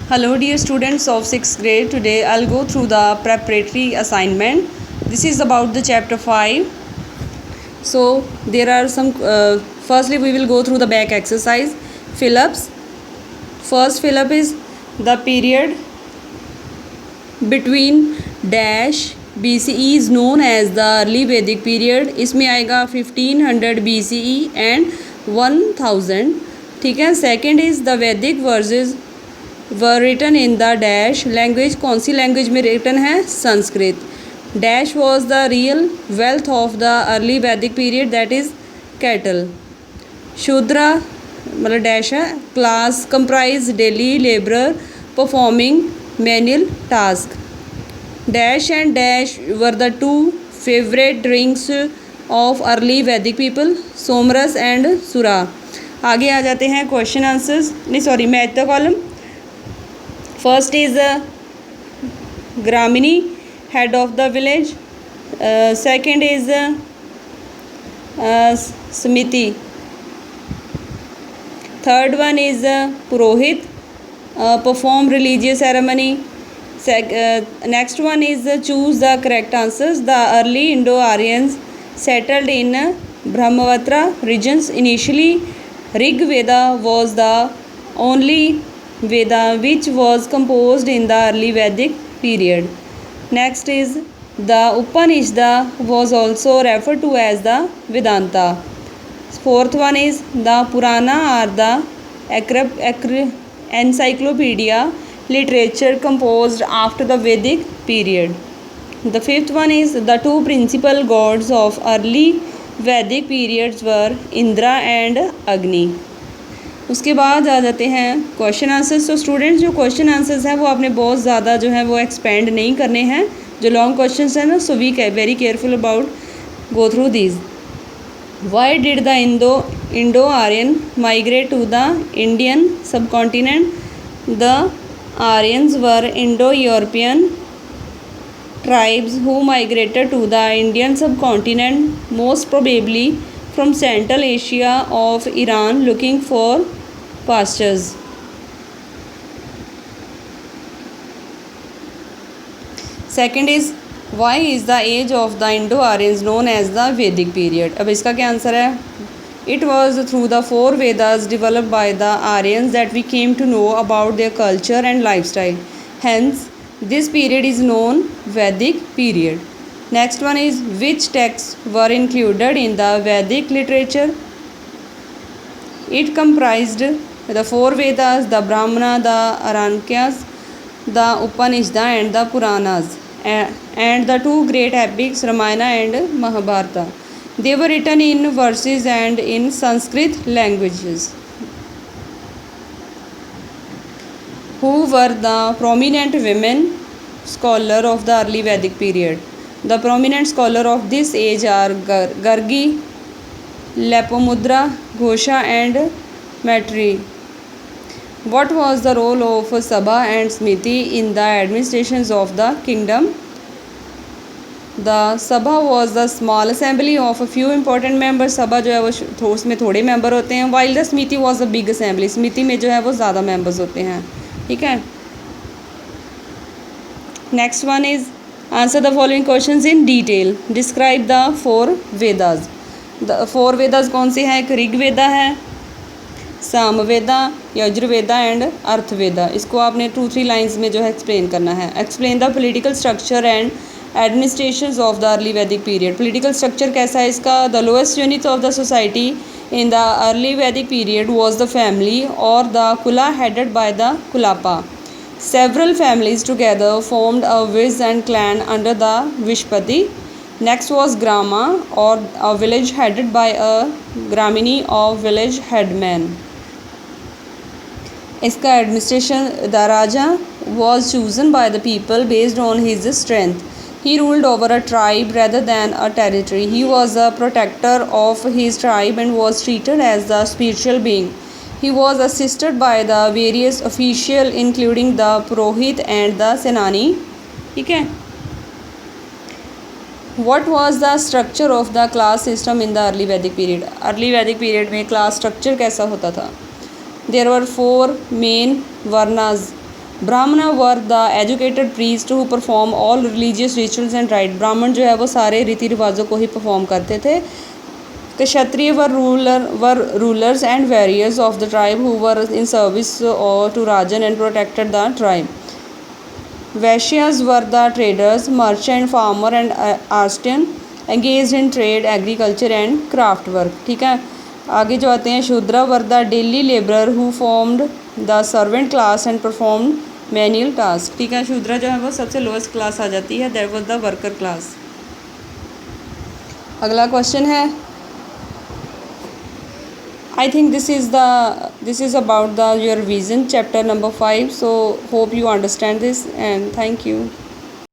Hello dear students of 6th grade. Today I'll go through the preparatory assignment. This is about the chapter 5. So there are some firstly we will go through the back exercise. Fill-ups. First fill-up is the period between dash BCE is known as the early Vedic period. इसमें आएगा 1500 BCE and 1000. ठीक है. Second is the Vedic verses were written in the dash language. कौन सी language में written है? Sanskrit. Dash was the real wealth of the early Vedic period, that is cattle. शूद्रा मतलब dash है class comprise daily laborer performing manual task. Dash and dash were the two favorite drinks of early Vedic people, सोमरस and सुरा. आगे आ जाते हैं question answers नहीं sorry math the column. First is Gramini, head of the village. Second is Smiti. Third one is Purohit, perform religious ceremony. Next one is choose the correct answers. The early Indo-Aryans settled in Brahmavatra regions. Initially, Rig Veda was the only Veda which was composed in the early Vedic period. Next is the Upanishad was also referred to as the Vedanta. Fourth one is the Purana or the encyclopedia literature composed after the Vedic period. The fifth one is the two principal gods of early Vedic periods were Indra and Agni. उसके बाद आ जाते हैं question answers. तो students जो question answers हैं वो आपने बहुत ज़्यादा जो है वो एक्सपेंड नहीं करने हैं. जो लॉन्ग क्वेश्चंस हैं ना so we very careful about go through these. Why did the Indo Aryan migrate to the Indian subcontinent? The Aryans were Indo European tribes who migrated to the Indian subcontinent, most probably from Central Asia of Iran, looking for pastures. Second is why is the age of the Indo-Aryans known as the Vedic period? अब इसका क्या answer है? It was through the four Vedas developed by the Aryans that we came to know about their culture and lifestyle. Hence, this period is known Vedic period. Next one is which texts were included in the Vedic literature? It comprised the four Vedas, the Brahmana, the Aranyakas, the Upanishad and the Puranas, and the two great epics Ramayana and Mahabharata. They were written in verses and in Sanskrit languages. Who were the prominent women scholar of the early Vedic period? The prominent scholar of this age are Gargi, Lopamudra, Ghosha and Maitreyi. What was the role of Sabha and Smiti in the administrations of the kingdom? The Sabha was the small assembly of a few important members. Sabha जो है वो उसमें थोड़े member होते हैं. While the Smiti was a big assembly. स्मृति में जो है वो ज़्यादा मेंबर्स होते हैं. ठीक है. Next one is answer the following questions in detail. Describe the four Vedas. The four Vedas कौन से हैं? एक ऋग्वेदा है, सामवेदा, यजुर्वेदा एंड अर्थवेदा. इसको आपने 2-3 लाइंस में जो है एक्सप्लेन करना है. Explain the political structure and administration of the early वैदिक पीरियड. पॉलिटिकल स्ट्रक्चर कैसा है इसका? The lowest unit of the society in the early Vedic period was the family or the kula headed by the kulapa. Several families together formed a viz and clan under the Vishpati. Next was grama or a village headed by a gramini or village headman. इसका administration the raja was chosen by the people based on his strength. He ruled over a tribe rather than a territory. He was a protector of his tribe and was treated as the spiritual being. He was assisted by the various officials including the Purohit and the Senani. ठीक है. What was the structure of the class system in the early Vedic period? Early Vedic period में class structure कैसा होता था? There were 4 main varnas. ब्राह्मण were the educated priest who perform all religious rituals and right. ब्राह्मण जो है वो सारे रीति रिवाजों को ही परफॉर्म करते थे। Kshatriya were rulers and warriors of the tribe who were in service और to rajan and protected the tribe. Vaishyas were the traders, merchant, farmer and artisan engaged in trade, agriculture and craft work. ठीक है, आगे जो आते हैं Shudra were the daily labourer who formed the servant class and performed manual task. ठीक है, शूद्रा जो है वो सबसे लोएस्ट क्लास आ जाती है, that was the worker class. अगला क्वेश्चन है, I think this is about the your revision chapter number 5, so hope you understand this and thank you.